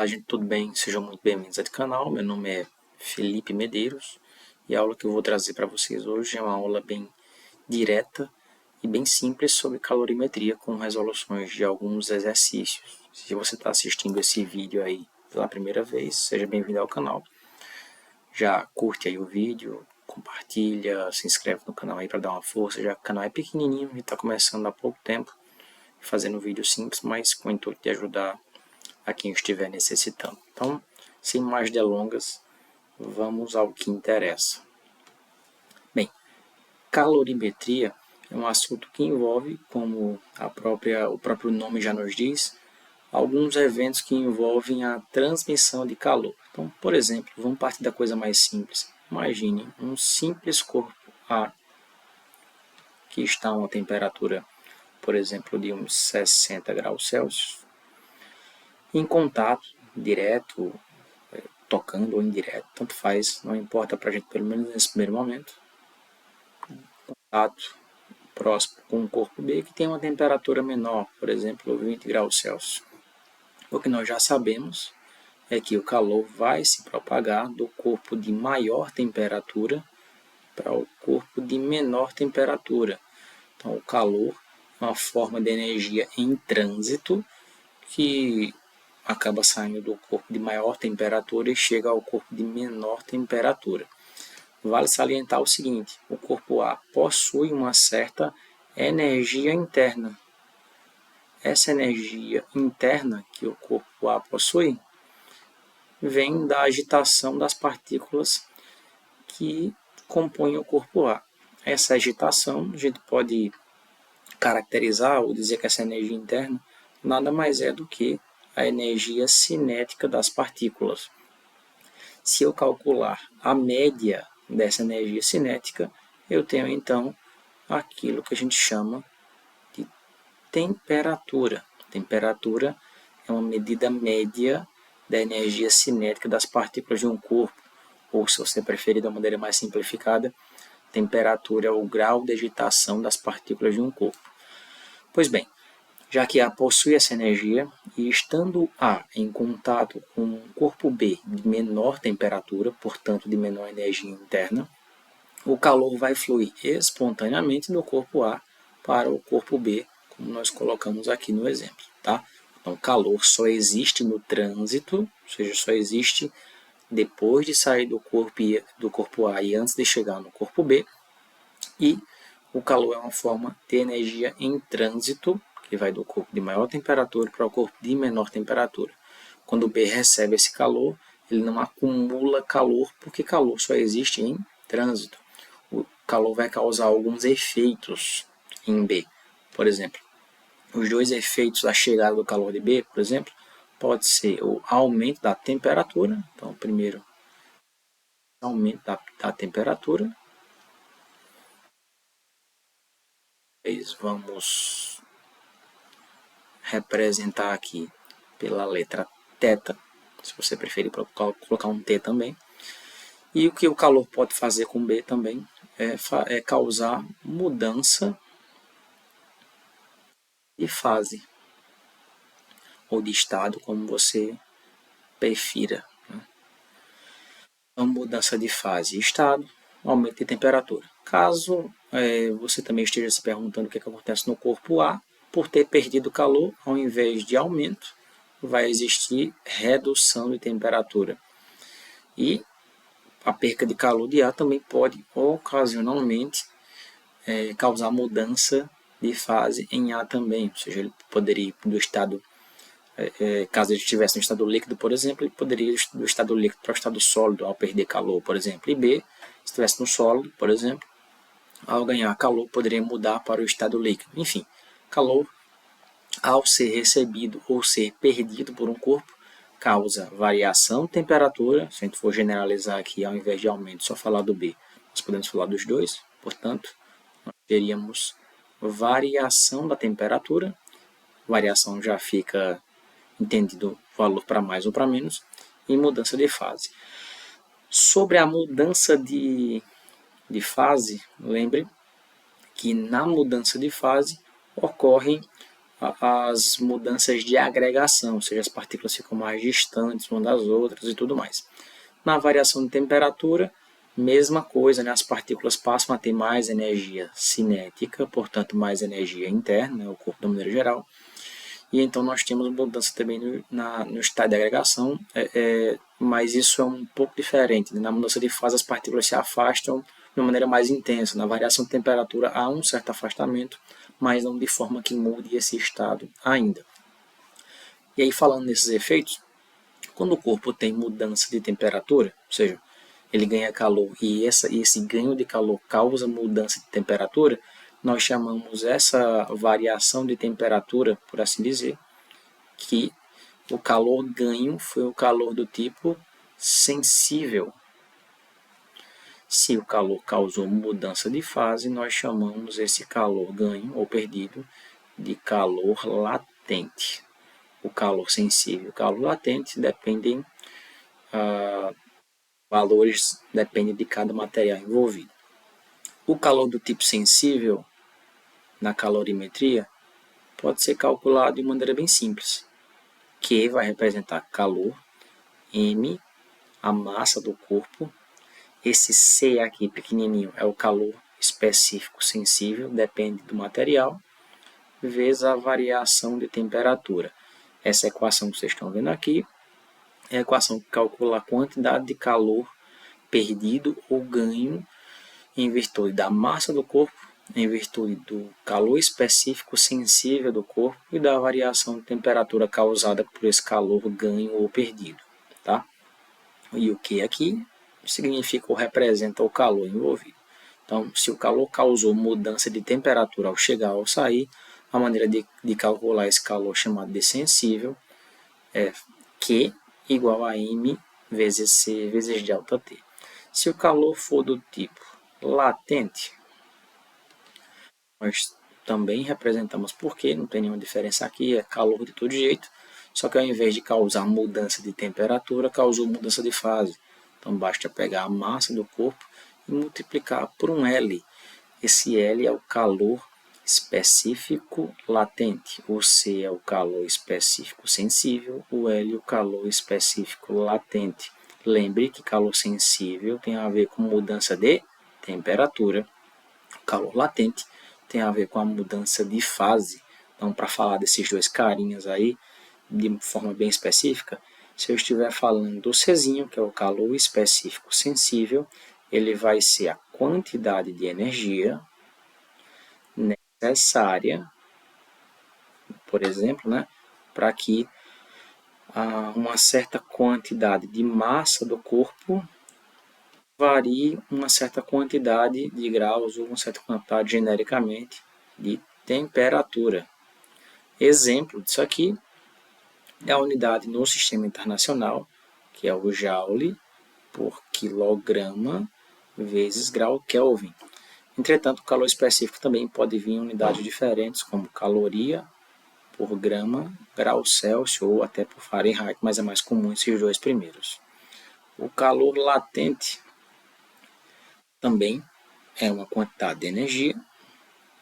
Olá, gente, tudo bem? Sejam muito bem-vindos ao canal. Meu nome é Felipe Medeiros e a aula que eu vou trazer para vocês hoje é uma aula bem direta e bem simples sobre calorimetria com resoluções de alguns exercícios. Se você está assistindo esse vídeo aí pela primeira vez, seja bem-vindo ao canal. Já curte aí o vídeo, compartilha, se inscreve no canal aí para dar uma força, já que o canal é pequenininho e está começando há pouco tempo, fazendo vídeo simples, mas com o intuito de ajudar a quem estiver necessitando. Então, sem mais delongas, vamos ao que interessa. Bem, calorimetria é um assunto que envolve, como o próprio nome já nos diz, alguns eventos que envolvem a transmissão de calor. Então, por exemplo, vamos partir da coisa mais simples. Imagine um simples corpo A que está a uma temperatura, por exemplo, de uns 60 graus Celsius, em contato direto, tocando ou indireto, tanto faz, não importa para a gente, pelo menos nesse primeiro momento, contato próximo com um corpo B que tem uma temperatura menor, por exemplo, 20 graus Celsius. O que nós já sabemos é que o calor vai se propagar do corpo de maior temperatura para o corpo de menor temperatura. Então, o calor é uma forma de energia em trânsito que acaba saindo do corpo de maior temperatura e chega ao corpo de menor temperatura. Vale salientar o seguinte: o corpo A possui uma certa energia interna. Essa energia interna que o corpo A possui vem da agitação das partículas que compõem o corpo A. Essa agitação a gente pode caracterizar ou dizer que essa energia interna nada mais é do que a energia cinética das partículas. Se eu calcular a média dessa energia cinética, eu tenho então aquilo que a gente chama de temperatura. Temperatura é uma medida média da energia cinética das partículas de um corpo, ou se você preferir da maneira mais simplificada, temperatura é o grau de agitação das partículas de um corpo. Pois bem, já que A possui essa energia, e estando A em contato com um corpo B de menor temperatura, portanto de menor energia interna, o calor vai fluir espontaneamente do corpo A para o corpo B, como nós colocamos aqui no exemplo. Tá? Então, calor só existe no trânsito, ou seja, só existe depois de sair do corpo A e antes de chegar no corpo B, e o calor é uma forma de energia em trânsito, que vai do corpo de maior temperatura para o corpo de menor temperatura. Quando o B recebe esse calor, ele não acumula calor, porque calor só existe em trânsito. O calor vai causar alguns efeitos em B. Por exemplo, os dois efeitos da chegada do calor de B, por exemplo, pode ser o aumento da temperatura. Então, primeiro, aumento da temperatura. Vamos representar aqui pela letra θ, se você preferir colocar um T também. E o que o calor pode fazer com B também é causar mudança de fase, ou de estado, como você prefira. Então, mudança de fase e estado, aumento de temperatura. Caso você também esteja se perguntando o que acontece no corpo A, por ter perdido calor, ao invés de aumento, vai existir redução de temperatura. E a perca de calor de A também pode, ocasionalmente, causar mudança de fase em A também. Ou seja, ele poderia ir do estado, caso ele estivesse no estado líquido, por exemplo, ele poderia ir do estado líquido para o estado sólido ao perder calor, por exemplo. E B, se estivesse no sólido, por exemplo, ao ganhar calor, poderia mudar para o estado líquido. Enfim, calor, ao ser recebido ou ser perdido por um corpo, causa variação de temperatura. Se a gente for generalizar aqui, ao invés de aumento, só falar do B, nós podemos falar dos dois. Portanto, nós teríamos variação da temperatura. Variação já fica entendido valor para mais ou para menos. E mudança de fase. Sobre a mudança de fase, lembre que na mudança de fase ocorrem as mudanças de agregação, ou seja, as partículas ficam mais distantes umas das outras e tudo mais. Na variação de temperatura, mesma coisa, né? As partículas passam a ter mais energia cinética, portanto mais energia interna, né? O corpo de maneira geral. E então nós temos mudança também no estado de agregação, mas isso é um pouco diferente. Né? Na mudança de fase, as partículas se afastam de uma maneira mais intensa. Na variação de temperatura, há um certo afastamento, mas não de forma que mude esse estado ainda. E aí, falando nesses efeitos, quando o corpo tem mudança de temperatura, ou seja, ele ganha calor e esse ganho de calor causa mudança de temperatura, nós chamamos essa variação de temperatura, por assim dizer, que o calor ganho foi o calor do tipo sensível. Se o calor causou mudança de fase, nós chamamos esse calor ganho ou perdido de calor latente. O calor sensível e o calor latente dependem, valores dependem de cada material envolvido. O calor do tipo sensível, na calorimetria, pode ser calculado de maneira bem simples. Q vai representar calor, M, a massa do corpo. Esse C aqui, pequenininho, é o calor específico sensível, depende do material, vezes a variação de temperatura. Essa equação que vocês estão vendo aqui é a equação que calcula a quantidade de calor perdido ou ganho em virtude da massa do corpo, em virtude do calor específico sensível do corpo e da variação de temperatura causada por esse calor ganho ou perdido. Tá? E o que aqui significa ou representa o calor envolvido. Então, se o calor causou mudança de temperatura ao chegar ou sair, a maneira de calcular esse calor chamado de sensível é Q igual a M vezes C vezes ΔT. Se o calor for do tipo latente, nós também representamos por Q, não tem nenhuma diferença aqui, é calor de todo jeito, só que ao invés de causar mudança de temperatura, causou mudança de fase. Então basta pegar a massa do corpo e multiplicar por um L. Esse L é o calor específico latente, o C é o calor específico sensível, o L é o calor específico latente. Lembre que calor sensível tem a ver com mudança de temperatura, calor latente tem a ver com a mudança de fase. Então, para falar desses dois carinhas aí, de forma bem específica, se eu estiver falando do Czinho, que é o calor específico sensível, ele vai ser a quantidade de energia necessária, por exemplo, né, para que uma certa quantidade de massa do corpo varie uma certa quantidade de graus ou uma certa quantidade genericamente de temperatura. Exemplo disso aqui é a unidade no sistema internacional, que é o Joule por quilograma vezes grau Kelvin. Entretanto, o calor específico também pode vir em unidades diferentes, como caloria por grama, grau Celsius ou até por Fahrenheit, mas é mais comum esses dois primeiros. O calor latente também é uma quantidade de energia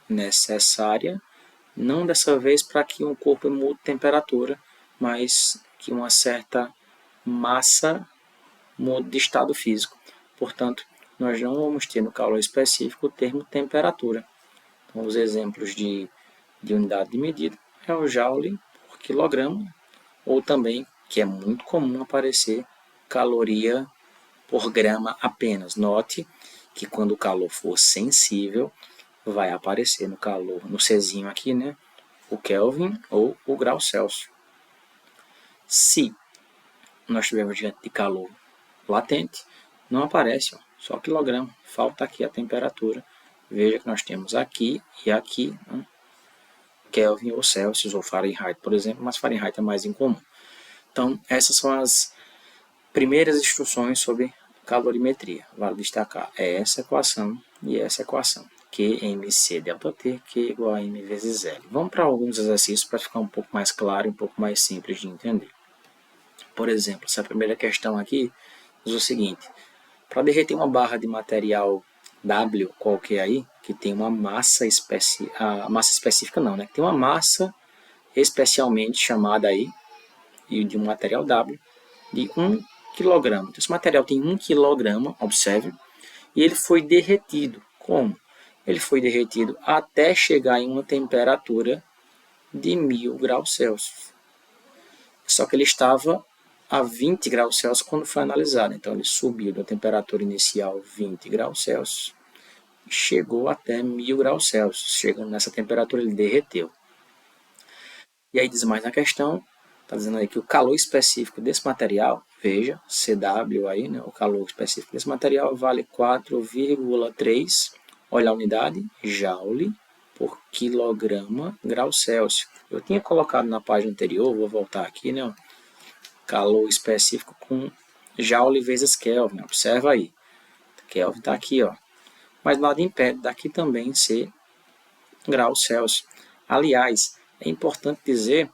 necessária, não dessa vez para que um corpo mude temperatura, mas que uma certa massa mude de estado físico. Portanto, nós não vamos ter no calor específico o termo temperatura. Então, os exemplos de unidade de medida é o Joule por quilograma, ou também, que é muito comum aparecer, caloria por grama apenas. Note que quando o calor for sensível, vai aparecer no calor, no Czinho aqui, né, o Kelvin ou o grau Celsius. Se nós estivermos diante de calor latente, não aparece, só quilograma, falta aqui a temperatura. Veja que nós temos aqui e aqui, né, Kelvin ou Celsius ou Fahrenheit, por exemplo, mas Fahrenheit é mais incomum. Então, essas são as primeiras instruções sobre calorimetria. Vale destacar, é essa equação e essa equação. QMC ΔT, Q igual a M vezes L. Vamos para alguns exercícios para ficar um pouco mais claro e um pouco mais simples de entender. Por exemplo, essa primeira questão aqui diz o seguinte: para derreter uma barra de material W qualquer aí, que tem uma massa específica, que tem uma massa especialmente chamada aí, e de um material W, de 1 kg. Então, esse material tem 1 kg, observe, e ele foi derretido. Como? Ele foi derretido até chegar em uma temperatura de 1000 graus Celsius. Só que ele estava a 20 graus Celsius quando foi analisado. Então, ele subiu da temperatura inicial 20 graus Celsius e chegou até 1000 graus Celsius. Chegando nessa temperatura, ele derreteu. E aí diz mais na questão, está dizendo aí que o calor específico desse material, veja, CW aí, né, o calor específico desse material vale 4,3, olha a unidade, joule por quilograma grau Celsius. Eu tinha colocado na página anterior, vou voltar aqui, né, calor específico com joule vezes Kelvin, observa aí. Kelvin está aqui, ó. Mas nada impede daqui também ser graus Celsius. Aliás, é importante dizer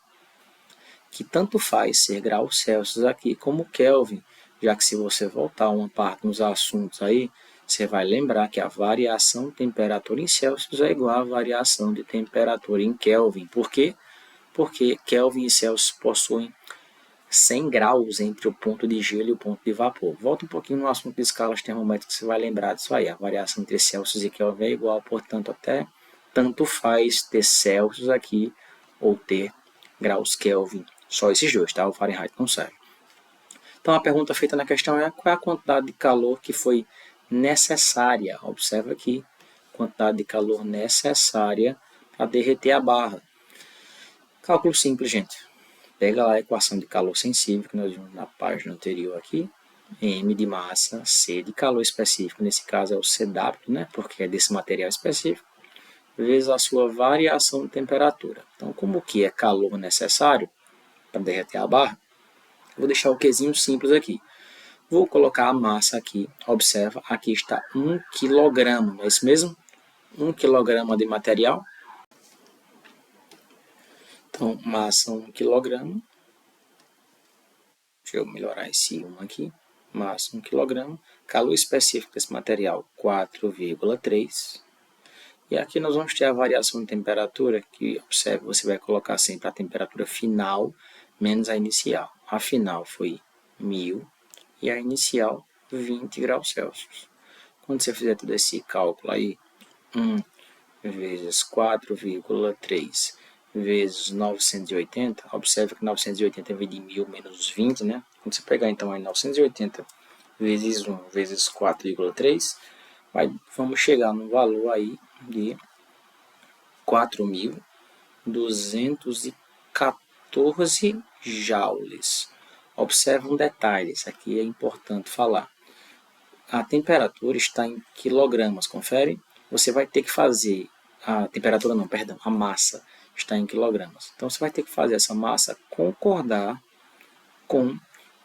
que tanto faz ser graus Celsius aqui como Kelvin, já que se você voltar uma parte nos assuntos aí, você vai lembrar que a variação de temperatura em Celsius é igual à variação de temperatura em Kelvin. Por quê? Porque Kelvin e Celsius possuem 100 graus entre o ponto de gelo e o ponto de vapor. Volta um pouquinho no assunto de escalas termométricas, você vai lembrar disso aí. A variação entre Celsius e Kelvin é igual, portanto, até tanto faz ter Celsius aqui ou ter graus Kelvin. Só esses dois, tá? O Fahrenheit não serve. Então, a pergunta feita na questão é qual é a quantidade de calor que foi necessária. Observa aqui, quantidade de calor necessária para derreter a barra. Cálculo simples, gente. Pega lá a equação de calor sensível, que nós vimos na página anterior aqui. M de massa, C de calor específico, nesse caso é o CW, né? Porque é desse material específico, vezes a sua variação de temperatura. Então, como que é calor necessário para derreter a barra, vou deixar o Qzinho simples aqui. Vou colocar a massa aqui, observa, aqui está 1 kg, não é isso mesmo? 1 kg de material. Então, massa 1 kg. Deixa eu melhorar esse 1 aqui. Massa 1 kg. Calor específico desse material, 4,3. E aqui nós vamos ter a variação de temperatura, que, observe, você vai colocar sempre a temperatura final menos a inicial. A final foi 1000 e a inicial 20 graus Celsius. Quando você fizer todo esse cálculo aí, 1 vezes 4,3 vezes 980, observe que 980 vem de 1000 menos 20, né? Quando você pegar então aí 980 vezes 1 vezes 4,3, vamos chegar no valor aí de 4.214 joules. Observe um detalhe, isso aqui é importante falar. A temperatura está em quilogramas, confere? Você vai ter que fazer, a temperatura não, perdão, a massa está em quilogramas. Então você vai ter que fazer essa massa concordar com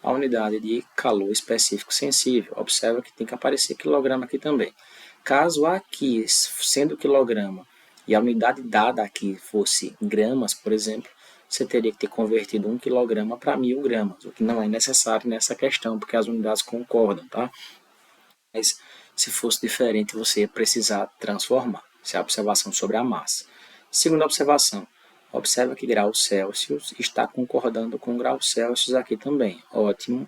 a unidade de calor específico sensível. Observa que tem que aparecer quilograma aqui também. Caso aqui, sendo quilograma, e a unidade dada aqui fosse gramas, por exemplo, você teria que ter convertido 1 kg para 1000 gramas, o que não é necessário nessa questão, porque as unidades concordam, tá? Mas se fosse diferente, você ia precisar transformar. Essa é a observação sobre a massa. Segunda observação, observa que graus Celsius está concordando com graus Celsius aqui também. Ótimo,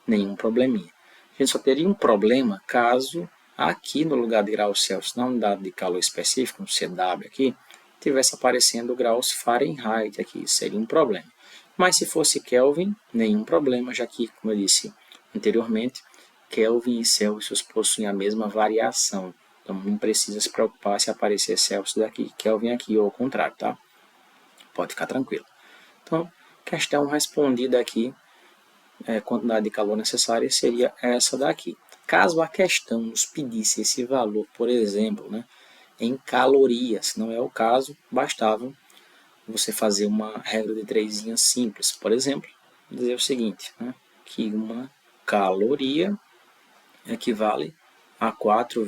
nenhum probleminha. A gente só teria um problema caso aqui no lugar de graus Celsius, na unidade de calor específico, um CW aqui, tivesse aparecendo graus Fahrenheit aqui, seria um problema. Mas se fosse Kelvin, nenhum problema, já que, como eu disse anteriormente, Kelvin e Celsius possuem a mesma variação. Então não precisa se preocupar se aparecer Celsius daqui, Kelvin aqui ou ao contrário, tá? Pode ficar tranquilo. Então, questão respondida aqui, quantidade de calor necessária seria essa daqui. Caso a questão nos pedisse esse valor, por exemplo, né, em calorias, não é o caso, bastava você fazer uma regra de 3 simples. Por exemplo, dizer o seguinte, né, que uma caloria equivale a 4,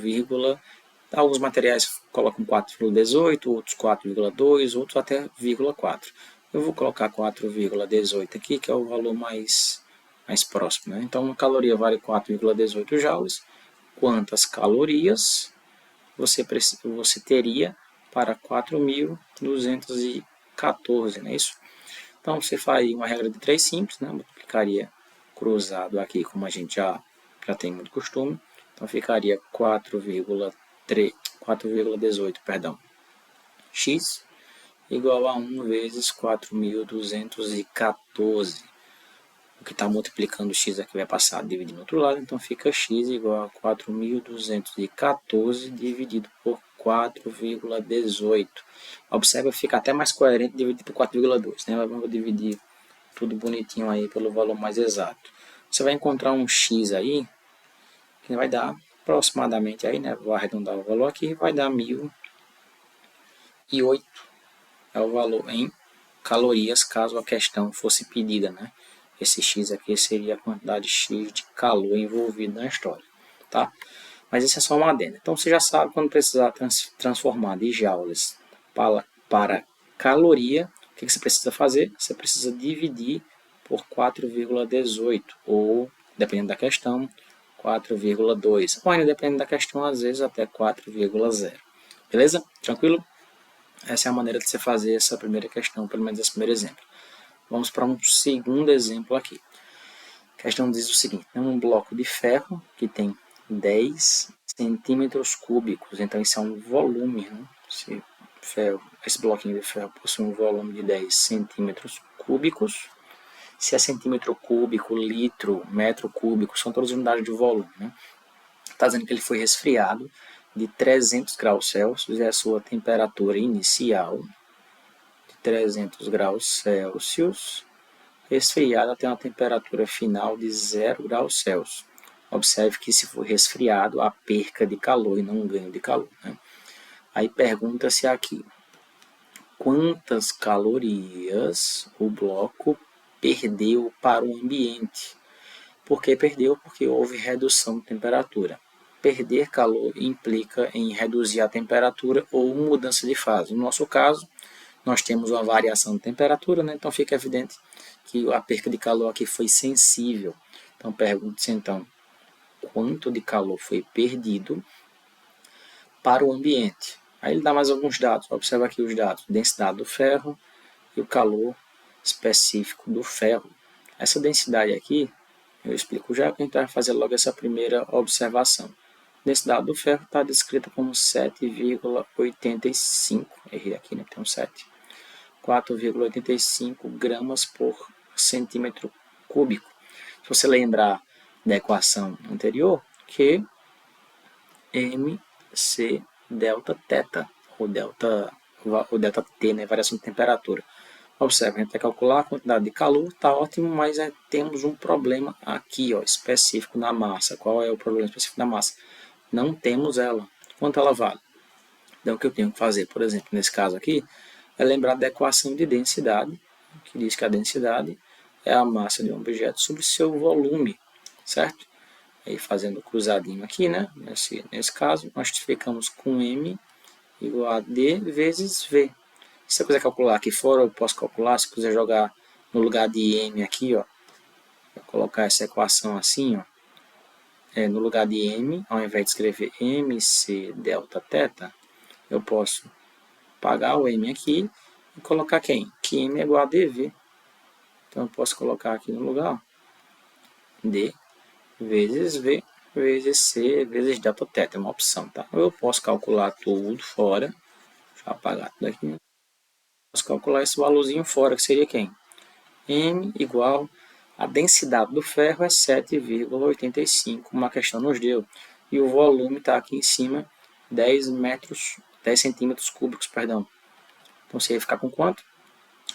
alguns materiais colocam 4,18, outros 4,2, outros até 0,4. Eu vou colocar 4,18 aqui, que é o valor mais próximo, né? Então, uma caloria vale 4,18 joules. Quantas calorias você teria para 4.214 14, não é isso? Então, você faz uma regra de 3 simples, né? Multiplicaria cruzado aqui, como a gente já tem muito costume. Então, ficaria 4,18, perdão, x igual a 1 vezes 4.214. O que está multiplicando x aqui vai passar dividindo no outro lado, então fica x igual a 4.214 dividido por 4,18. Observa que fica até mais coerente dividir por 4,2, né? Vamos dividir tudo bonitinho aí pelo valor mais exato. Você vai encontrar um x aí, que vai dar aproximadamente aí, né? Vou arredondar o valor aqui, vai dar 1.008. É o valor em calorias, caso a questão fosse pedida, né? Esse x aqui seria a quantidade x de calor envolvida na história, tá? Mas isso é só uma adenda. Então você já sabe, quando precisar transformar de joules para caloria, o que você precisa fazer? Você precisa dividir por 4,18 ou, dependendo da questão, 4,2. Ou ainda dependendo da questão, às vezes até 4,0. Beleza? Tranquilo? Essa é a maneira de você fazer essa primeira questão, pelo menos esse primeiro exemplo. Vamos para um segundo exemplo aqui. A questão diz o seguinte: é um bloco de ferro que tem 10 centímetros cúbicos. Então, isso é um volume. Né? Esse bloquinho de ferro possui um volume de 10 centímetros cúbicos. Se é centímetro cúbico, litro, metro cúbico, são todas as unidades de volume. Né? Está dizendo que ele foi resfriado de 300 graus Celsius, é a sua temperatura inicial, de 300 graus Celsius, resfriado até uma temperatura final de 0 graus Celsius. Observe que se for resfriado, há perca de calor e não um ganho de calor. Né? Aí pergunta-se aqui, quantas calorias o bloco perdeu para o ambiente? Por que perdeu? Porque houve redução de temperatura. Perder calor implica em reduzir a temperatura ou mudança de fase. No nosso caso, nós temos uma variação de temperatura, né? Então fica evidente que a perca de calor aqui foi sensível. Então pergunta-se então, quanto de calor foi perdido para o ambiente? Aí ele dá mais alguns dados. Observa aqui os dados: densidade do ferro e o calor específico do ferro. Essa densidade aqui, eu explico já, que a gente vai fazer logo essa primeira observação. A densidade do ferro está descrita como 7,85. Errei aqui, né? Tem um 7. 4,85 gramas por centímetro cúbico. Se você lembrar da equação anterior, que mc delta θ, ou delta T, né? Variação de temperatura. Observe, a gente vai calcular a quantidade de calor, está ótimo, mas temos um problema aqui, ó, específico na massa. Qual é o problema específico da massa? Não temos ela. Quanto ela vale? Então, o que eu tenho que fazer, por exemplo, nesse caso aqui, é lembrar da equação de densidade, que diz que a densidade é a massa de um objeto sobre seu volume, certo? Aí, fazendo cruzadinho aqui, né? Nesse caso, nós ficamos com M igual a D vezes V. Se eu quiser calcular aqui fora, eu posso calcular. Se eu quiser jogar no lugar de M aqui, ó, vou colocar essa equação assim, ó, no lugar de M, ao invés de escrever MC delta θ, eu posso pagar o M aqui e colocar quem? Que M é igual a dV. Então eu posso colocar aqui no lugar D vezes V vezes C vezes delta θ. É uma opção, tá? Ou eu posso calcular tudo fora. Deixa eu apagar tudo aqui. Posso calcular esse valorzinho fora, que seria quem? M igual a densidade do ferro é 7,85, como a questão nos deu. E o volume está aqui em cima, 10 centímetros cúbicos, perdão. Então você ia ficar com quanto?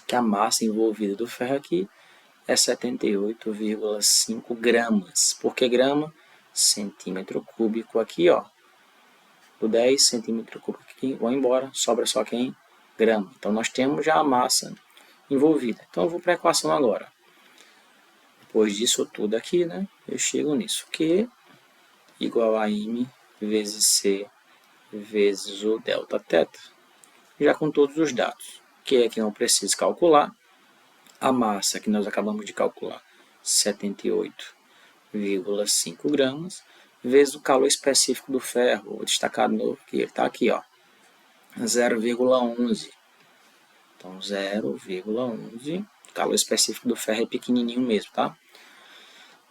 Que a massa envolvida do ferro aqui é 78,5 gramas. Por que grama? Centímetro cúbico aqui, ó. O 10 centímetro cúbico aqui, vão embora, sobra só quem? Grama. Então nós temos já a massa envolvida. Então eu vou para a equação agora. Depois disso tudo aqui, né, eu chego nisso. Q igual a M vezes C vezes o delta θ. Já com todos os dados. Q é que não preciso calcular. A massa que nós acabamos de calcular, 78,5 gramas, vezes o calor específico do ferro, o destacado novo, que ele está aqui, ó, 0,11. Então, 0,11. O calor específico do ferro é pequenininho mesmo, tá?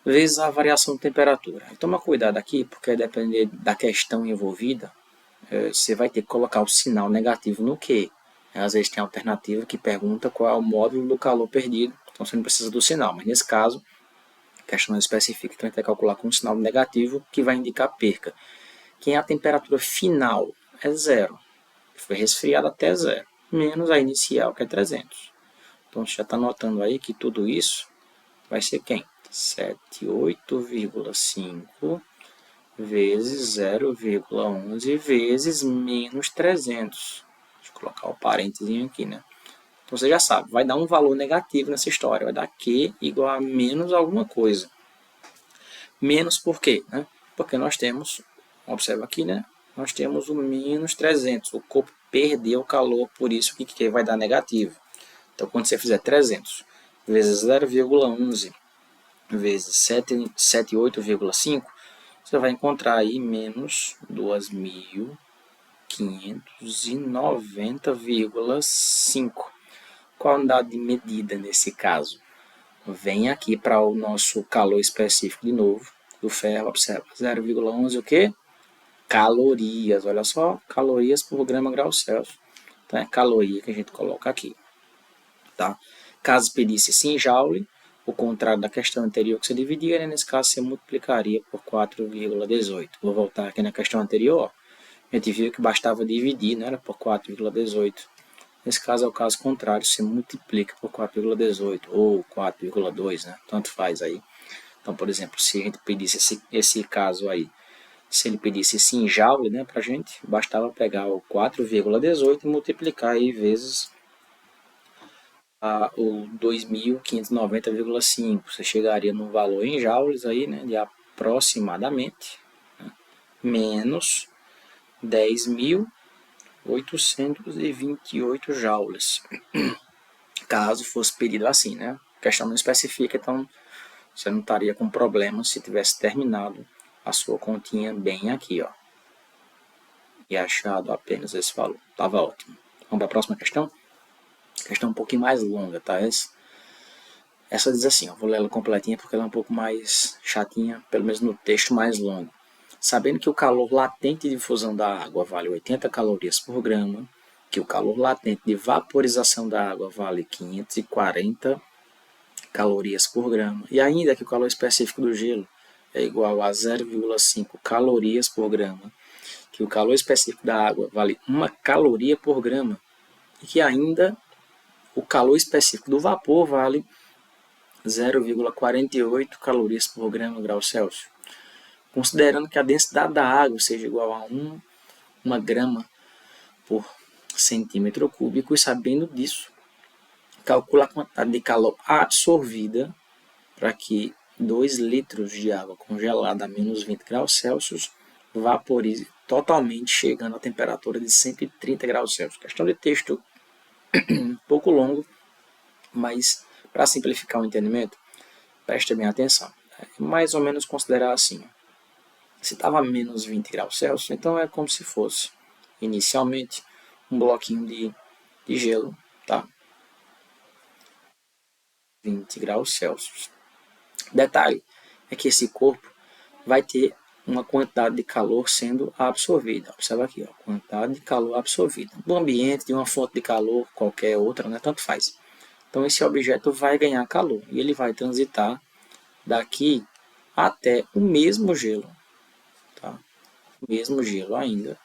Vezes a variação de temperatura. Toma cuidado aqui, porque depender da questão envolvida, você vai ter que colocar o sinal negativo no Q. Às vezes tem alternativa que pergunta qual é o módulo do calor perdido, então você não precisa do sinal, mas nesse caso, a questão específica, então a gente vai calcular com um sinal negativo que vai indicar perca. Quem é a temperatura final é 0, foi resfriado até 0, menos a inicial que é 300. Então você já está notando aí que tudo isso vai ser quem? 78,5 vezes 0,11 vezes menos 300. Deixa eu colocar o parênteses aqui, né? Então você já sabe, vai dar um valor negativo nessa história, vai dar Q igual a menos alguma coisa. Menos por quê? Né? Porque nós temos, observa aqui, né? Nós temos o menos 300, o corpo perdeu calor, por isso que Q vai dar negativo. Então quando você fizer 300 vezes 0,11 vezes 78,5, você vai encontrar aí menos 2.590,5. Qual a unidade de medida nesse caso? Vem aqui para o nosso calor específico de novo, do ferro, observa, 0,11 o quê? Calorias, olha só, calorias por grama grau Celsius. Então é caloria que a gente coloca aqui. Tá? Caso pedisse sim joule, o contrário da questão anterior que você dividia, né? Nesse caso você multiplicaria por 4,18. Vou voltar aqui na questão anterior. A gente viu que bastava dividir, né? Por 4,18. Nesse caso é o caso contrário, você multiplica por 4,18 ou 4,2, né? Tanto faz aí. Então, por exemplo, se a gente pedisse esse caso aí, se ele pedisse sim joule, né, pra gente, bastava pegar o 4,18 e multiplicar aí vezes o 2.590,5. Você chegaria num valor em joules aí, né, de aproximadamente, né, menos 10.828 joules. Caso fosse pedido assim, né? A questão não especifica, então você não estaria com problema se tivesse terminado a sua continha bem aqui, ó. E achado apenas esse valor. Tava ótimo. Vamos para a próxima questão? Questão um pouquinho mais longa, tá? Essa diz assim, ó, vou ler ela completinha porque ela é um pouco mais chatinha, pelo menos no texto mais longo. Sabendo que o calor latente de difusão da água vale 80 calorias por grama, que o calor latente de vaporização da água vale 540 calorias por grama, e ainda que o calor específico do gelo é igual a 0,5 calorias por grama, que o calor específico da água vale 1 caloria por grama, e que ainda o calor específico do vapor vale 0,48 calorias por grama grau Celsius. Considerando que a densidade da água seja igual a 1 grama por centímetro cúbico, e sabendo disso, calcula a quantidade de calor absorvida para que 2 litros de água congelada a menos 20 graus Celsius vaporize totalmente, chegando à temperatura de 130 graus Celsius. Questão de texto um pouco longo, mas para simplificar o entendimento, preste bem atenção. É mais ou menos considerar assim. Se estava a menos 20 graus Celsius, então é como se fosse, inicialmente, um bloquinho de gelo, tá? 20 graus Celsius. Detalhe é que esse corpo vai ter uma quantidade de calor sendo absorvida. Observa aqui, ó, quantidade de calor absorvida. Do ambiente, de uma fonte de calor, qualquer outra, né, tanto faz. Então esse objeto vai ganhar calor e ele vai transitar daqui até o mesmo gelo, tá? O mesmo gelo ainda,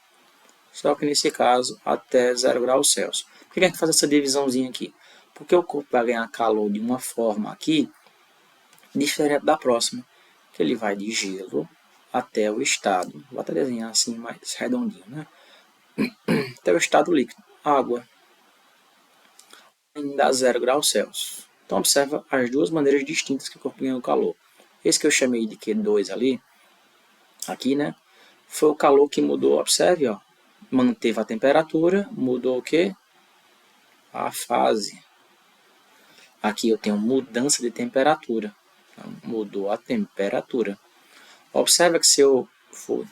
só que nesse caso até 0 graus Celsius. Por que a gente faz essa divisãozinha aqui? Porque o corpo vai ganhar calor de uma forma aqui diferente da próxima, que ele vai de gelo até o estado, vou até desenhar assim mais redondinho, né? Até o estado líquido, água, ainda a 0 graus Celsius. Então observa as duas maneiras distintas que o corpo ganha o calor. Esse que eu chamei de Q2 ali, aqui, né? Foi o calor que mudou, observe, ó. Manteve a temperatura, mudou o que? A fase. Aqui eu tenho mudança de temperatura. Então, mudou a temperatura. Observa que se eu for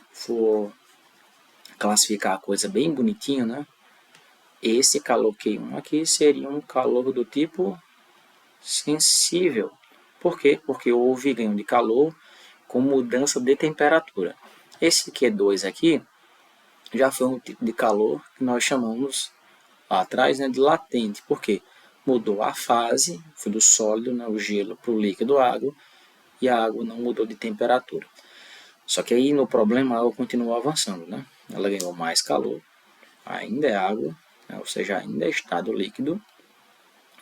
classificar a coisa bem bonitinho, né? esse calor Q1 aqui seria um calor do tipo sensível. Por quê? Porque houve ganho de calor com mudança de temperatura. Esse Q2 aqui já foi um tipo de calor que nós chamamos lá atrás, né, de latente. Por quê? Mudou a fase, foi do sólido, né, o gelo, para o líquido água, e a água não mudou de temperatura. Só que aí no problema a água continuou avançando, né? Ela ganhou mais calor, ainda é água, né, ou seja, ainda é estado líquido,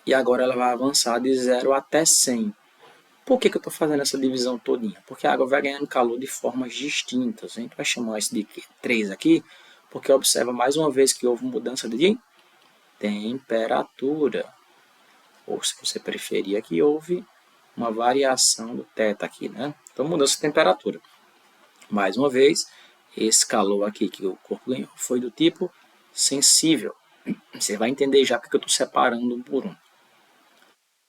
e agora ela vai avançar de 0 até 100. Por que eu estou fazendo essa divisão todinha? Porque a água vai ganhando calor de formas distintas. A gente vai chamar isso de 3 aqui, porque observa mais uma vez que houve mudança de temperatura. Ou se você preferir aqui, houve uma variação do θ aqui, né? Então mudança de temperatura. Mais uma vez, esse calor aqui que o corpo ganhou foi do tipo sensível. Você vai entender já porque eu estou separando um por um.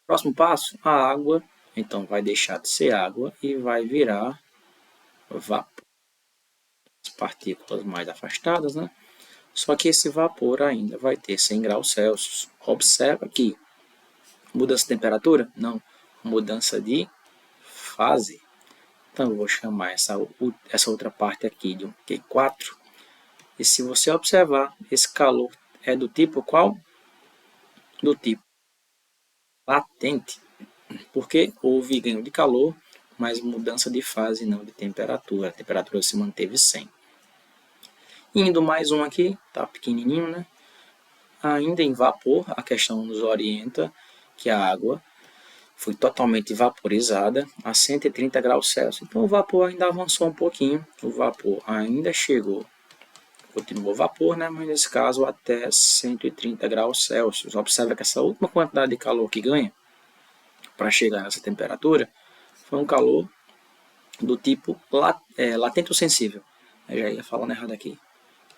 Próximo passo, a água, então vai deixar de ser água e vai virar vapor. As partículas mais afastadas, né? Só que esse vapor ainda vai ter 100 graus Celsius. Observa que mudança de temperatura? Não, mudança de fase. Então eu vou chamar essa outra parte aqui de um Q4. E se você observar, esse calor é do tipo qual? Do tipo latente. Porque houve ganho de calor, mas mudança de fase, não de temperatura. A temperatura se manteve 100. Indo mais um aqui, tá pequenininho, né? Ainda em vapor, a questão nos orienta que a água foi totalmente vaporizada a 130 graus Celsius. Então o vapor ainda avançou um pouquinho, o vapor ainda chegou, continuou vapor, né? Mas nesse caso até 130 graus Celsius. Observa que essa última quantidade de calor que ganha para chegar nessa temperatura foi um calor do tipo latente ou sensível. Eu já ia falando errado aqui.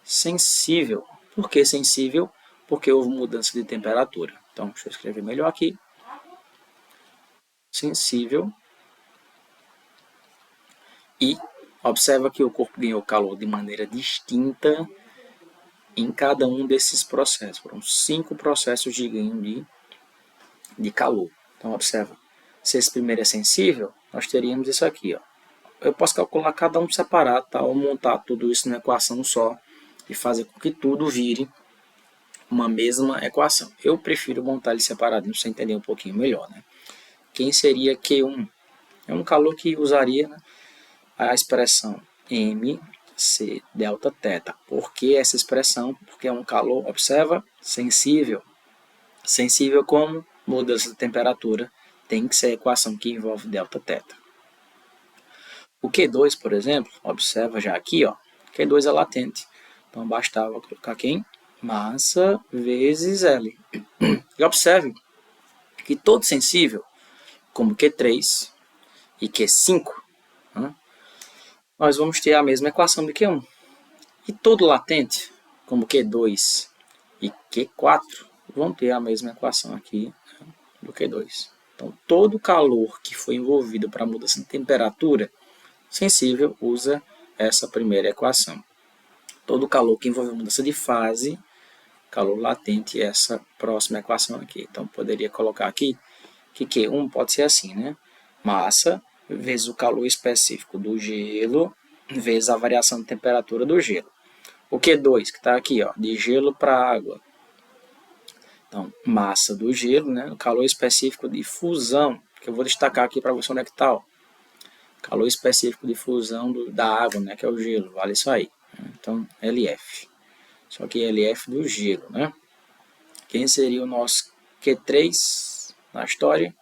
Sensível. Por que sensível? Porque houve mudança de temperatura. Então, deixa eu escrever melhor aqui. Sensível. E observa que o corpo ganhou calor de maneira distinta em cada um desses processos. Foram 5 processos de ganho de calor. Então, observa. Se esse primeiro é sensível, nós teríamos isso aqui, ó. Eu posso calcular cada um separado, tá? Ou montar tudo isso numa equação só e fazer com que tudo vire uma mesma equação. Eu prefiro montar ele separadinho para você entender um pouquinho melhor, né? Quem seria Q1? É um calor que usaria, né, a expressão mc delta θ. Por que essa expressão? Porque é um calor, observa, sensível. Sensível como? Mudança de temperatura. Tem que ser a equação que envolve delta θ. O Q2, por exemplo, observa já aqui, ó, Q2 é latente. Então bastava colocar quem? Massa vezes L. E observe que todo sensível, como Q3 e Q5, né, nós vamos ter a mesma equação de Q1. E todo latente, como Q2 e Q4, vão ter a mesma equação aqui, né, do Q2. Então, todo calor que foi envolvido para a mudança de temperatura sensível usa essa primeira equação. Todo calor que envolve mudança de fase, calor latente, essa próxima equação aqui. Então, poderia colocar aqui que Q1 pode ser assim, né? Massa vezes o calor específico do gelo vezes a variação de temperatura do gelo. O Q2, que está aqui, ó, de gelo para água. Então, massa do gelo, né? O calor específico de fusão, que eu vou destacar aqui para você onde é que está, ó. Calor específico de fusão da água, né? Que é o gelo, vale isso aí. Então, LF. Só que LF do gelo, né? Quem seria o nosso Q3 na história?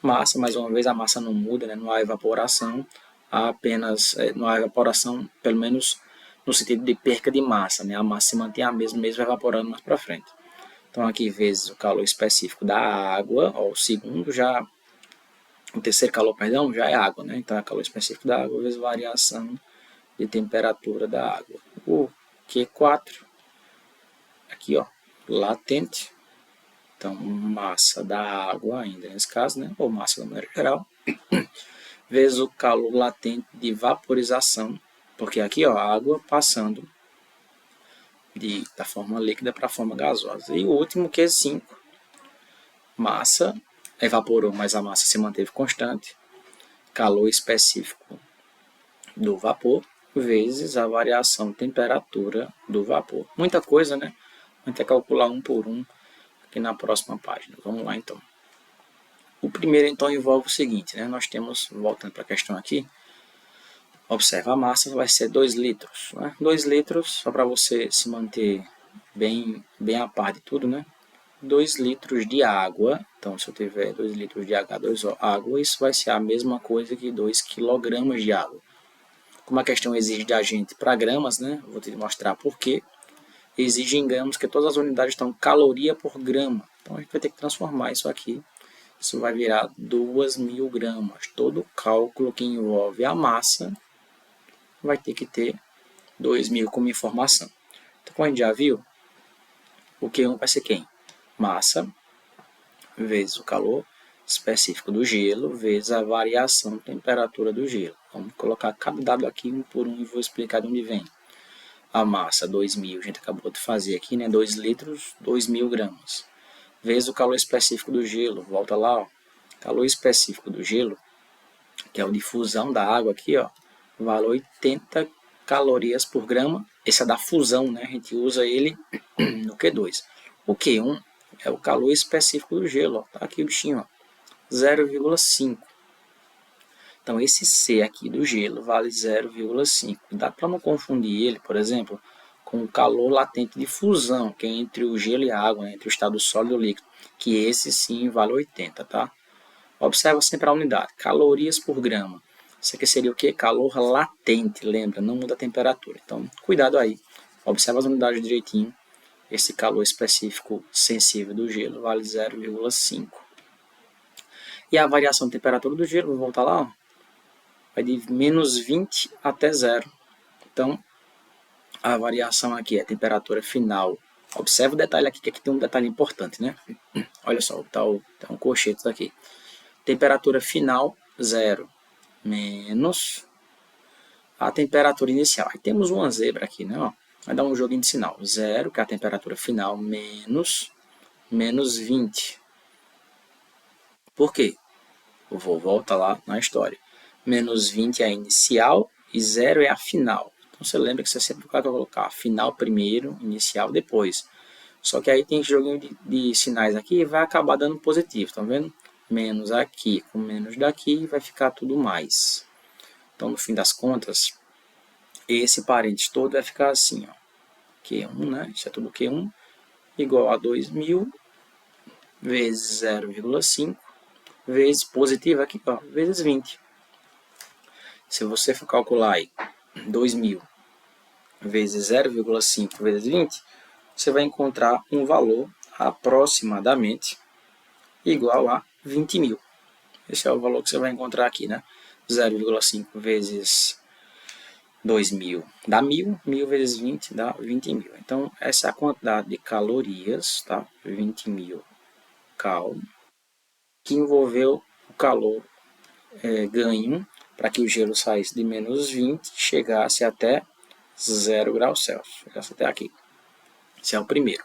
Massa, mais uma vez a massa não muda, né? Não há evaporação, há apenas, não há evaporação, pelo menos no sentido de perca de massa, né? A massa se mantém a mesma, mesmo evaporando mais para frente. Então aqui vezes o calor específico da água, ó, o terceiro calor, perdão, já é água, né? Então é calor específico da água vezes variação de temperatura da água. O Q4, aqui ó, latente, então massa da água ainda nesse caso, né? Ou massa da maneira geral, vezes o calor latente de vaporização, porque aqui ó, a água passando da forma líquida para a forma gasosa. E o último, Q5, massa, evaporou, mas a massa se manteve constante, calor específico do vapor, vezes a variação de temperatura do vapor. Muita coisa, né? Vamos ter que calcular um por um aqui na próxima página. Vamos lá, então. O primeiro, então, envolve o seguinte, né? Nós temos, voltando para a questão aqui, observa, a massa vai ser 2 litros. Né? 2 litros, só para você se manter bem a par de tudo, né? 2 litros de água. Então, se eu tiver 2 litros de H2O água, isso vai ser a mesma coisa que 2 quilogramas de água. Como a questão exige da gente para gramas, né? Vou te mostrar por quê. Exige em gramas que todas as unidades estão caloria por grama. Então, a gente vai ter que transformar isso aqui. Isso vai virar 2.000 gramas. Todo cálculo que envolve a massa vai ter que ter 2.000 como informação. Então, como a gente já viu, o Q1 vai ser quem? Massa vezes o calor específico do gelo vezes a variação de temperatura do gelo. Vamos colocar cada dado aqui um por um e vou explicar de onde vem. A massa, 2.000, a gente acabou de fazer aqui, né? 2 litros, 2.000 gramas. Vezes o calor específico do gelo, volta lá, ó. Calor específico do gelo, que é o de fusão da água aqui, ó, vale 80 calorias por grama. Esse é da fusão, né? A gente usa ele no Q2. O Q1 é o calor específico do gelo, ó. Tá aqui o bichinho, ó, 0,5. Então, esse C aqui do gelo vale 0,5. Dá para não confundir ele, por exemplo, com o calor latente de fusão, que é entre o gelo e a água, né? Entre o estado sólido e o líquido, que esse sim vale 80, tá? Observa sempre a unidade, calorias por grama. Isso aqui seria o quê? Calor latente, lembra? Não muda a temperatura. Então, cuidado aí. Observa as unidades direitinho. Esse calor específico sensível do gelo vale 0,5. E a variação de temperatura do gelo, vou voltar lá, ó, vai de menos 20 até 0. Então, a variação aqui é a temperatura final. Observa o detalhe aqui, que aqui tem um detalhe importante, né? Olha só, tá um colchete aqui. Temperatura final, 0, menos a temperatura inicial. Aí temos uma zebra aqui, né? Ó, vai dar um joguinho de sinal. 0, que é a temperatura final, menos 20. Por quê? Eu vou voltar lá na história. Menos 20 é a inicial e 0 é a final. Então você lembra que você sempre vai colocar final primeiro, inicial depois. Só que aí tem joguinho de sinais aqui e vai acabar dando positivo, tá vendo? Menos aqui com menos daqui vai ficar tudo mais. Então no fim das contas, esse parênteses todo vai ficar assim, ó. Q1, né? Isso é tudo Q1, igual a 2.000 vezes 0,5 vezes positivo aqui, ó, vezes 20. Se você for calcular aí 2.000 vezes 0,5 vezes 20, você vai encontrar um valor aproximadamente igual a 20.000. Esse é o valor que você vai encontrar aqui, né? 0,5 vezes 2.000 dá 1.000, 1.000 vezes 20 dá 20.000. Então, essa é a quantidade de calorias, tá? 20.000 cal, que envolveu o calor ganho para que o gelo saísse de menos 20 e chegasse até 0 graus Celsius. Chegasse até aqui. Esse é o primeiro.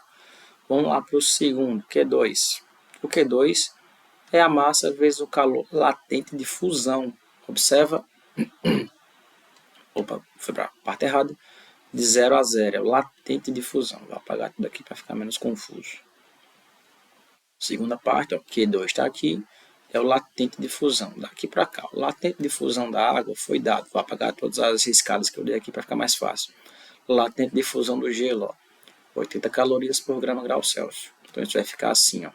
Vamos lá para o segundo, Q2. O Q2 é a massa vezes o calor latente de fusão. Observa. Opa, foi para a parte errada. De 0 a 0, é o latente de fusão. Vou apagar tudo aqui para ficar menos confuso. Segunda parte, ó, Q2 está aqui, é o latente de fusão, daqui para cá. O latente de fusão da água foi dado. Vou apagar todas as riscadas que eu dei aqui para ficar mais fácil. Latente de fusão do gelo, ó, 80 calorias por grama grau Celsius. Então isso vai ficar assim, ó.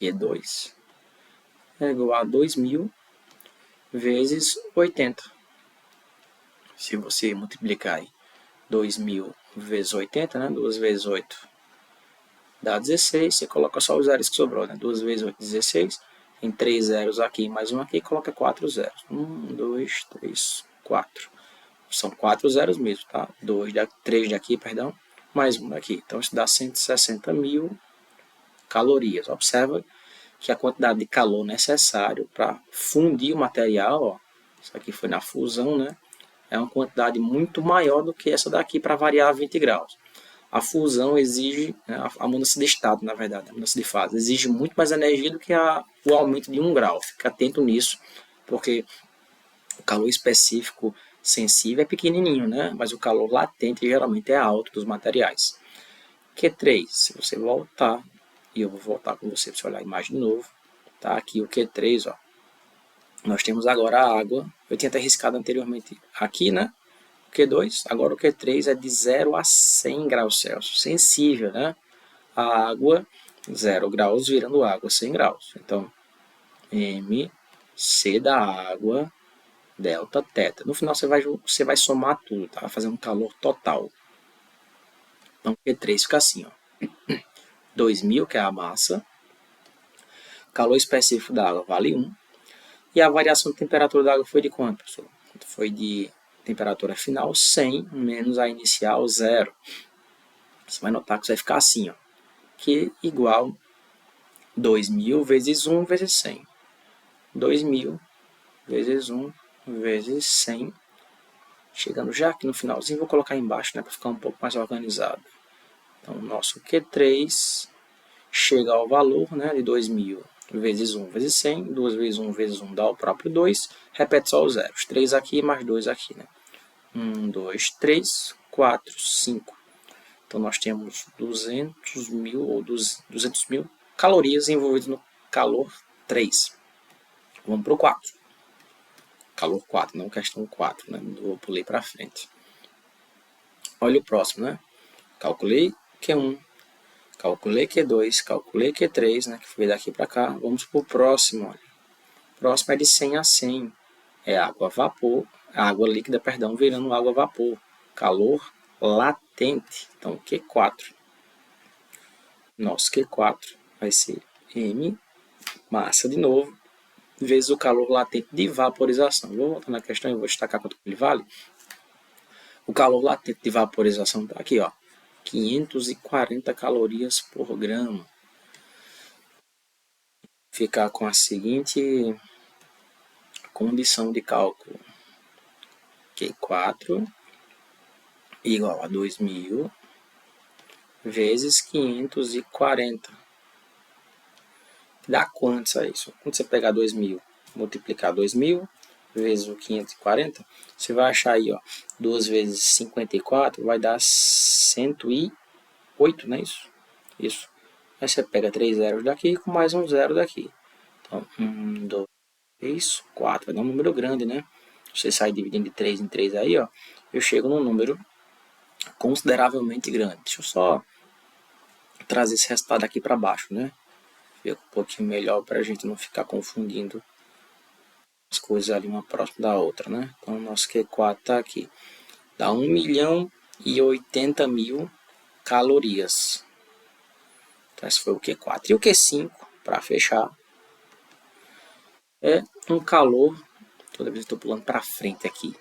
Q2 é igual a 2.000 vezes 80. Se você multiplicar aí 2.000 vezes 80, né? 2 vezes 8 dá 16. Você coloca só os zeros que sobrou, né? 2 vezes 8, 16. Tem 3 zeros aqui, mais um aqui, coloca 4 zeros. 1, 2, 3, 4. São 4 zeros mesmo, tá? 3 daqui, perdão, mais um daqui. Então isso dá 160.000 calorias. Observa que a quantidade de calor necessário para fundir o material, ó, isso aqui foi na fusão, né? é uma quantidade muito maior do que essa daqui para variar a 20 graus. A fusão exige, né, a mudança de estado, na verdade, a mudança de fase, exige muito mais energia do que o aumento de 1 grau. Fica atento nisso, porque o calor específico sensível é pequenininho, né? Mas o calor latente geralmente é alto dos materiais. Q3, se você voltar, e eu vou voltar com você para você olhar a imagem de novo, tá? Aqui o Q3, ó. Nós temos agora a água, eu tinha até riscado anteriormente aqui, né? O Q2, agora o Q3 é de 0 a 100 graus Celsius, sensível, né? A água, 0 graus virando água, 100 graus. Então, MC da água, delta, teta. No final você vai somar tudo, tá? Vai fazer um calor total. Então, Q3 fica assim, ó. 2000, que é a massa. Calor específico da água vale 1. E a variação de temperatura da água foi de quanto, pessoal? Foi de temperatura final 100 menos a inicial 0. Você vai notar que vai ficar assim, ó. Q igual 2000 vezes 1 vezes 100. 2000 vezes 1 vezes 100. Chegando já aqui no finalzinho, vou colocar embaixo, né, para ficar um pouco mais organizado. Então, o nosso Q3 chega ao valor, né, de 2000 vezes 1 vezes 100. 2 vezes 1 vezes 1 dá o próprio 2. Repete só os zeros. 3 aqui mais 2 aqui, né? 1, 2, 3, 4, 5. Então, nós temos 200 mil ou 200 mil calorias envolvidas no calor 3. Vamos para o 4. Calor 4, não questão 4, né? Vou pulei para frente. Olha o próximo, né? Calculei Q1, calculei Q2, calculei Q3, né? Que foi daqui para cá. Vamos para o próximo, olha. O próximo é de 100 a 100. É água vapor, água líquida, perdão, virando água vapor. Calor latente. Então, Q4. Nosso Q4 vai ser M, massa de novo, vezes o calor latente de vaporização. Vou voltar na questão e vou destacar quanto ele vale. O calor latente de vaporização está aqui, ó, 540 calorias por grama. Ficar com a seguinte condição de cálculo. Q4 igual a 2000 vezes 540. Dá quanto isso? Quando você pegar 2000, multiplicar 2000 vezes o 540, você vai achar aí, ó, 2 vezes 54 vai dar 108, não é isso? Isso. Aí você pega 3 zeros daqui com mais um zero daqui. Então, 1, 2, 3, 4. Vai dar um número grande, né? Você sai dividindo de 3 em 3 aí, ó. Eu chego num número consideravelmente grande. Deixa eu só trazer esse resultado aqui para baixo, né? Ver um pouquinho melhor para a gente não ficar confundindo as coisas ali uma próxima da outra, né? Então, o nosso Q4 está aqui. Dá 1.080.000 calorias. Então, esse foi o Q4. E o Q5, para fechar, é um calor. Toda vez eu estou pulando para frente aqui.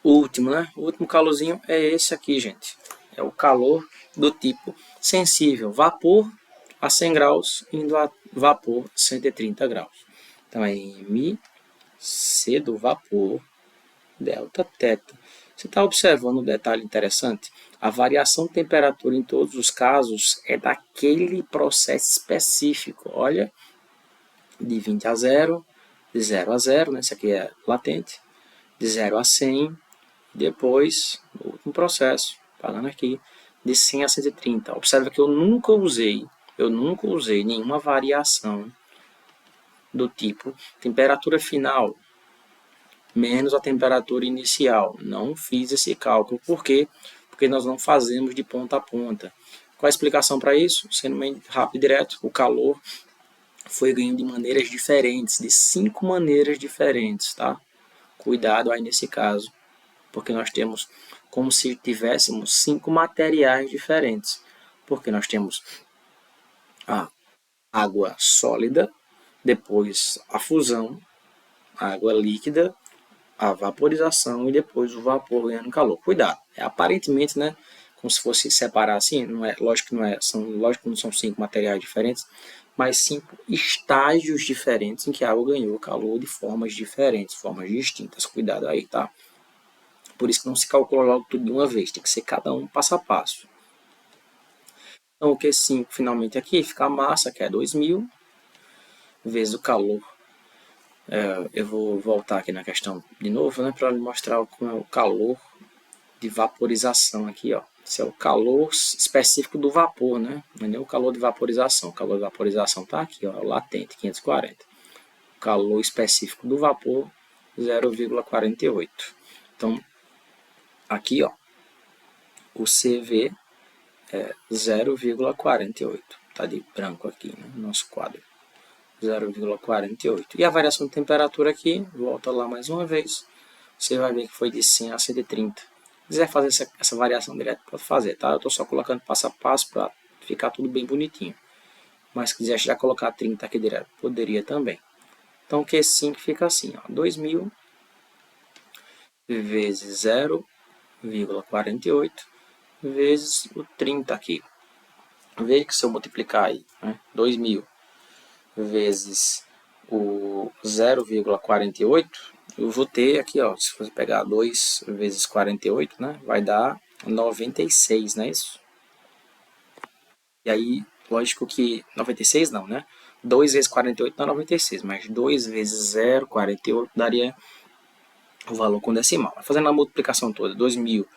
O último, né? O último calorzinho é esse aqui, gente. É o calor do tipo sensível. Vapor a 100 graus, indo a vapor 130 graus. Então, é MC do vapor, delta teta. Você está observando um detalhe interessante? A variação de temperatura em todos os casos é daquele processo específico. Olha, de 20 a 0, de 0 a 0, né? Esse aqui é latente, de 0 a 100, depois, no último processo, falando aqui, de 100 a 130. Observa que eu nunca usei nenhuma variação do tipo temperatura final menos a temperatura inicial. Não fiz esse cálculo. Por quê? Porque nós não fazemos de ponta a ponta. Qual a explicação para isso? Sendo bem rápido e direto, o calor foi ganho de maneiras diferentes, de 5 maneiras diferentes, tá? Cuidado aí nesse caso, porque nós temos como se tivéssemos 5 materiais diferentes. Porque nós temos a água sólida, depois a fusão, a água líquida, a vaporização e depois o vapor ganhando calor. Cuidado, aparentemente, né, como se fosse separar assim, não é, lógico que não são 5 materiais diferentes, mas 5 estágios diferentes em que a água ganhou calor de formas diferentes, formas distintas. Cuidado aí, tá? Por isso que não se calcula logo tudo de uma vez, tem que ser cada um passo a passo. Então o Q5 finalmente aqui fica a massa, que é 2000, vezes o calor. Eu vou voltar aqui na questão de novo, né, para mostrar como é o calor de vaporização aqui, ó. Esse é o calor específico do vapor, né? Não é nem o calor de vaporização. O calor de vaporização está aqui, ó, latente, 540. O calor específico do vapor, 0,48. Então, aqui, ó, o CV é 0,48. Está de branco aqui, né, no nosso quadro. 0,48. E a variação de temperatura aqui, volta lá mais uma vez, você vai ver que foi de 100 a 130. Se quiser fazer essa variação direta, pode fazer, tá? Eu estou só colocando passo a passo para ficar tudo bem bonitinho. Mas se quiser já colocar 30 aqui direto, poderia também. Então, o Q5 fica assim, ó, 2000 vezes 0,48 vezes o 30 aqui. Veja que se eu multiplicar aí, né, 2000 vezes o 0,48, eu vou ter aqui, ó, se você pegar 2 vezes 48, né, vai dar 96, não é isso? E aí, lógico que 96 não, né? 2 vezes 48 dá 96, mas 2 vezes 0,48 daria o valor com decimal. Fazendo a multiplicação toda, 2000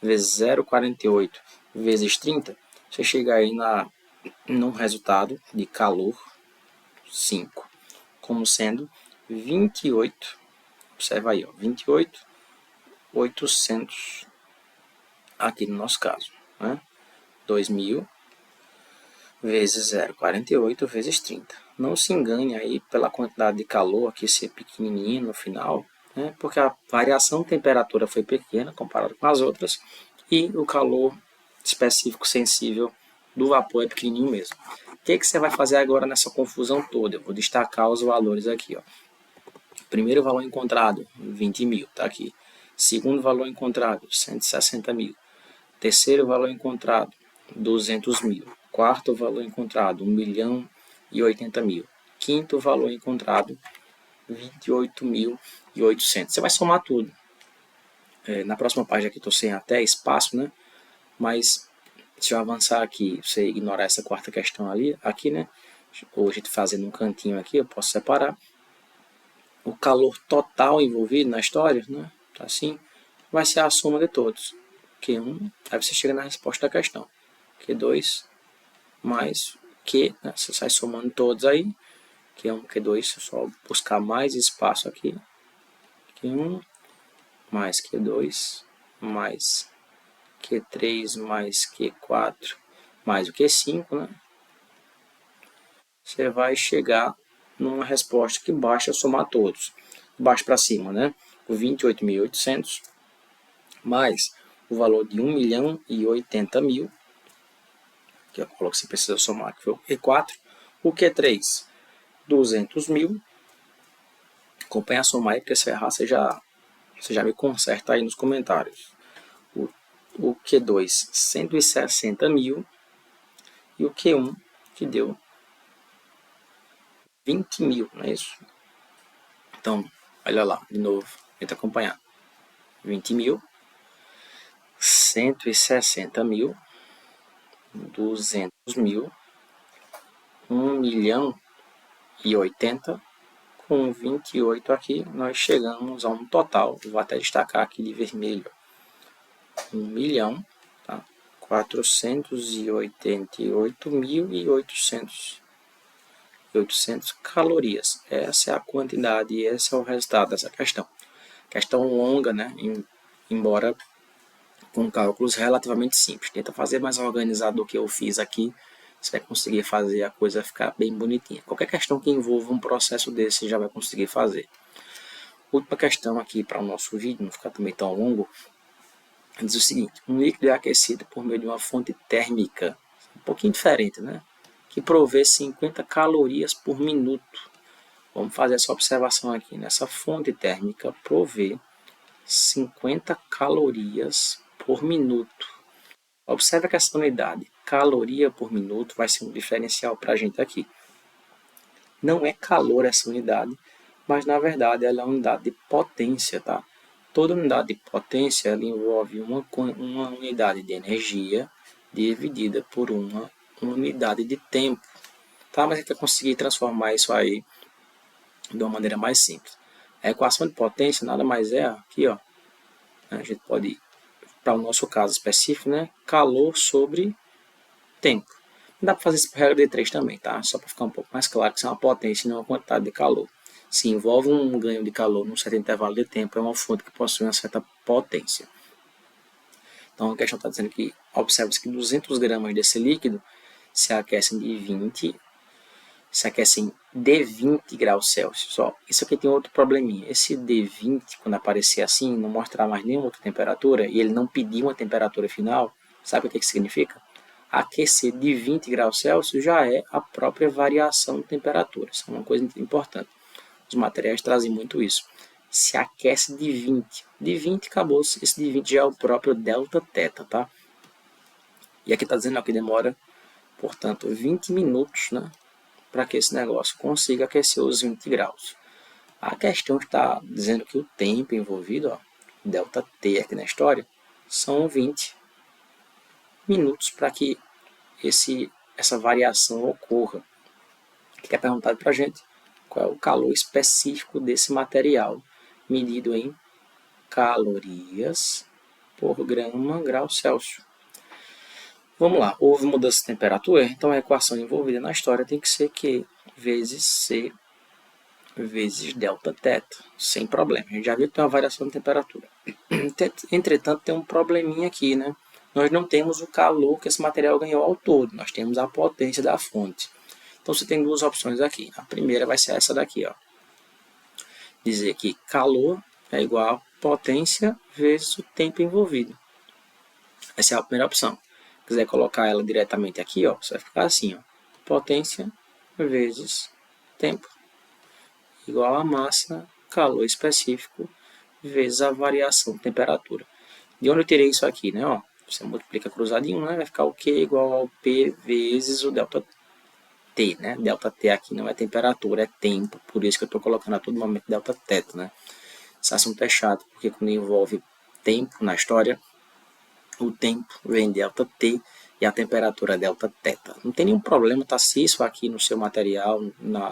vezes 0,48 vezes 30, você chega aí num resultado de calor 5, como sendo 28, observa aí, ó, 28.800 aqui no nosso caso, né? 2000 vezes 0,48 vezes 30. Não se engane aí pela quantidade de calor aqui ser pequenininha no final, né? Porque a variação de temperatura foi pequena comparado com as outras e o calor específico sensível do vapor é pequenininho mesmo. O que você vai fazer agora nessa confusão toda? Eu vou destacar os valores aqui, ó. Primeiro valor encontrado, 20 mil, tá aqui. Segundo valor encontrado, 160 mil. Terceiro valor encontrado, 200 mil. Quarto valor encontrado, 1.080.000. Quinto valor encontrado, 28.800. Você vai somar tudo. Na próxima página aqui estou sem até espaço, né? Mas se eu avançar aqui, você ignorar essa quarta questão ali, aqui, né? Ou a gente fazendo um cantinho aqui, eu posso separar. O calor total envolvido na história, né? Assim, vai ser a soma de todos. Q1, aí você chega na resposta da questão. Q2 mais Q, né? Você sai somando todos aí. Q1, Q2, é só buscar mais espaço aqui. Q1 mais Q2 mais Q3 mais Q4 mais o Q5, né? Você vai chegar numa resposta que basta somar todos. Baixo para cima, né? O 28.800 mais o valor de 1.080.000, que é o valor que você precisa somar, que foi o Q4. O Q3, 200 mil. Acompanha a soma aí, porque se errar, você já me conserta aí nos comentários. O Q2, 160 mil. E o Q1, que deu 20 mil, não é isso? Então, olha lá, de novo, tenta acompanhar. 20 mil, 160 mil, 200 mil, 1.080.000, com 28 aqui, nós chegamos a um total, vou até destacar aqui de vermelho, 1 milhão, tá? 488.800 calorias. Essa é a quantidade e esse é o resultado dessa questão. Questão longa, né? Embora com cálculos relativamente simples. Tenta fazer mais organizado do que eu fiz aqui, você vai conseguir fazer a coisa ficar bem bonitinha. Qualquer questão que envolva um processo desse, você já vai conseguir fazer. Última questão aqui para o nosso vídeo, não ficar também tão longo, diz o seguinte: um líquido é aquecido por meio de uma fonte térmica, um pouquinho diferente, né? Que provê 50 calorias por minuto. Vamos fazer essa observação aqui. Nessa fonte térmica provê 50 calorias por minuto. Observe que essa unidade, caloria por minuto, vai ser um diferencial para a gente aqui. Não é calor essa unidade, mas na verdade ela é uma unidade de potência, tá? Toda unidade de potência ela envolve uma unidade de energia dividida por uma unidade de tempo. Tá? Mas a gente vai conseguir transformar isso aí de uma maneira mais simples. A equação de potência nada mais é aqui, ó. A gente pode, para o nosso caso específico, né? Calor sobre tempo. Dá para fazer isso por regra de 3 também, tá? Só para ficar um pouco mais claro que isso é uma potência e não uma quantidade de calor. Se envolve um ganho de calor num certo intervalo de tempo, é uma fonte que possui uma certa potência. Então a questão está dizendo que observa-se que 200 gramas desse líquido se aquecem de 20 graus Celsius. Ó, isso aqui tem outro probleminha. Esse D20, quando aparecer assim, não mostrar mais nenhuma outra temperatura, e ele não pedir uma temperatura final, sabe o que significa? Aquecer de 20 graus Celsius já é a própria variação de temperatura. Isso é uma coisa importante. Os materiais trazem muito isso. Se aquece de 20. De 20 acabou. Esse de 20 já é o próprio delta teta, tá? E aqui está dizendo que demora, portanto, 20 minutos, né? Para que esse negócio consiga aquecer os 20 graus. A questão está dizendo que o tempo envolvido, ó, delta T aqui na história, são 20 minutos para que essa variação ocorra. O que é perguntado para a gente? Qual é o calor específico desse material, medido em calorias por grau Celsius. Vamos lá, houve mudança de temperatura, então a equação envolvida na história tem que ser Q vezes C vezes delta teta, sem problema. A gente já viu que tem uma variação de temperatura. Entretanto, tem um probleminha aqui, né? Nós não temos o calor que esse material ganhou ao todo, nós temos a potência da fonte. Então você tem duas opções aqui. A primeira vai ser essa daqui, ó. Dizer que calor é igual a potência vezes o tempo envolvido. Essa é a primeira opção. Se quiser colocar ela diretamente aqui, ó, você vai ficar assim, ó. Potência vezes tempo igual a massa, calor específico, vezes a variação de temperatura. De onde eu tirei isso aqui, né? Ó, você multiplica cruzadinho, né? Vai ficar o Q igual ao P vezes o delta T, né? Delta T aqui não é temperatura, é tempo. Por isso que eu estou colocando a todo momento delta teta, né? Esse assunto é chato, porque quando envolve tempo na história, o tempo vem delta T e a temperatura é delta teta. Não tem nenhum problema, tá? Se isso aqui no seu material,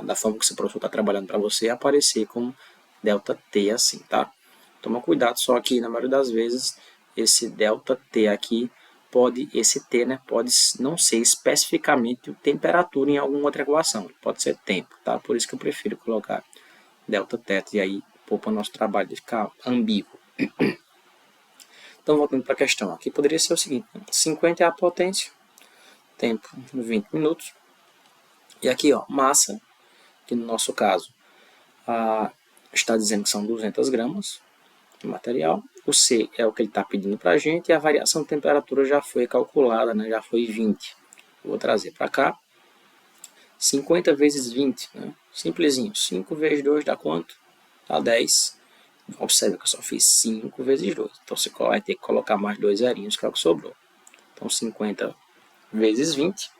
da forma que o seu professor está trabalhando para você, aparecer como delta T assim, tá? Toma cuidado, só que na maioria das vezes esse delta T aqui esse T, né, pode não ser especificamente temperatura em alguma outra equação, pode ser tempo, tá? Por isso que eu prefiro colocar delta teta e aí poupa o nosso trabalho de ficar ambíguo. Então, voltando para a questão, aqui poderia ser o seguinte, 50 é a potência, tempo 20 minutos, e aqui, ó, massa, que no nosso caso está dizendo que são 200 gramas de material, o C é o que ele está pedindo para a gente, e a variação de temperatura já foi calculada, né, já foi 20. Eu vou trazer para cá, 50 vezes 20, né, simplesinho, 5 vezes 2 dá quanto? Dá 10. Observe que eu só fiz 5 vezes 2. Então você vai ter que colocar mais 2 zerinhos, que é o que sobrou. Então 50 vezes 20.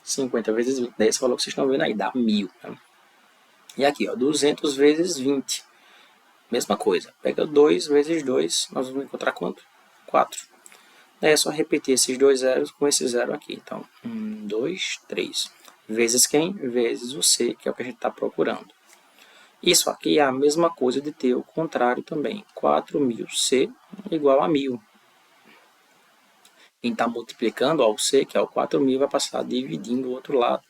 50 vezes 20. Daí esse valor que vocês estão vendo aí, dá 1000. Né? E aqui, ó, 200 vezes 20. Mesma coisa. Pega 2 vezes 2. Nós vamos encontrar quanto? 4. Daí é só repetir esses dois zeros com esse zero aqui. Então, 1, 2, 3. Vezes quem? Vezes o C, que é o que a gente está procurando. Isso aqui é a mesma coisa de ter o contrário também. 4.000C igual a 1000. Quem está multiplicando, ó, o C, que é o 4.000, vai passar dividindo o outro lado.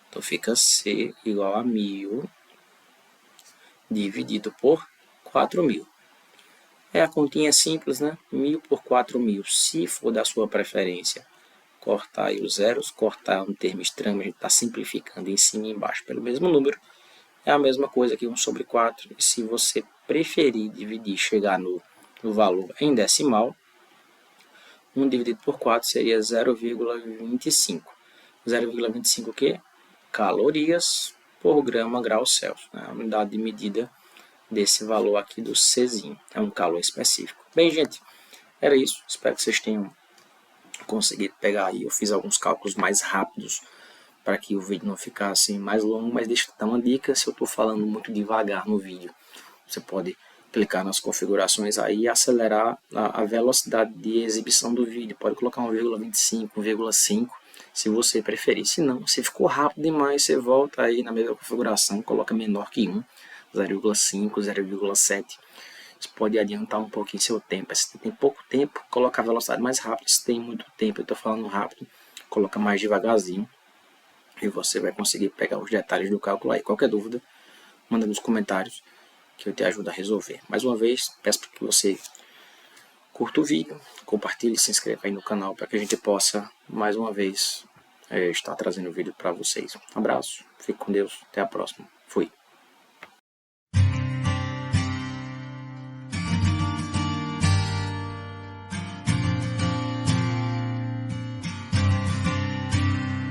Então fica C igual a 1000 dividido por 4.000. É a continha simples, né? 1000 por 4.000. Se for da sua preferência, cortar aí os zeros, cortar um termo estranho, a gente está simplificando em cima e embaixo pelo mesmo número. É a mesma coisa que 1 sobre 4. E se você preferir dividir, chegar no valor em decimal, 1 dividido por 4 seria 0,25. 0,25 o quê? Calorias por grau Celsius. Né? A unidade de medida desse valor aqui do Czinho. É um calor específico. Bem, gente, era isso. Espero que vocês tenham conseguido pegar aí. Eu fiz alguns cálculos mais rápidos para que o vídeo não ficasse mais longo, mas deixa eu dar uma dica, se eu estou falando muito devagar no vídeo, você pode clicar nas configurações aí e acelerar a velocidade de exibição do vídeo. Pode colocar 1,25, 1,5, se você preferir. Se não, se ficou rápido demais, você volta aí na mesma configuração, coloca menor que 1, 0,5, 0,7. Isso pode adiantar um pouquinho seu tempo. Se tem pouco tempo, coloca a velocidade mais rápida. Se tem muito tempo, eu estou falando rápido, coloca mais devagarzinho. E você vai conseguir pegar os detalhes do cálculo aí. Qualquer dúvida, manda nos comentários que eu te ajudo a resolver. Mais uma vez, peço para que você curta o vídeo, compartilhe, se inscreva aí no canal para que a gente possa, mais uma vez, estar trazendo vídeo para vocês. Um abraço, fique com Deus, até a próxima. Fui.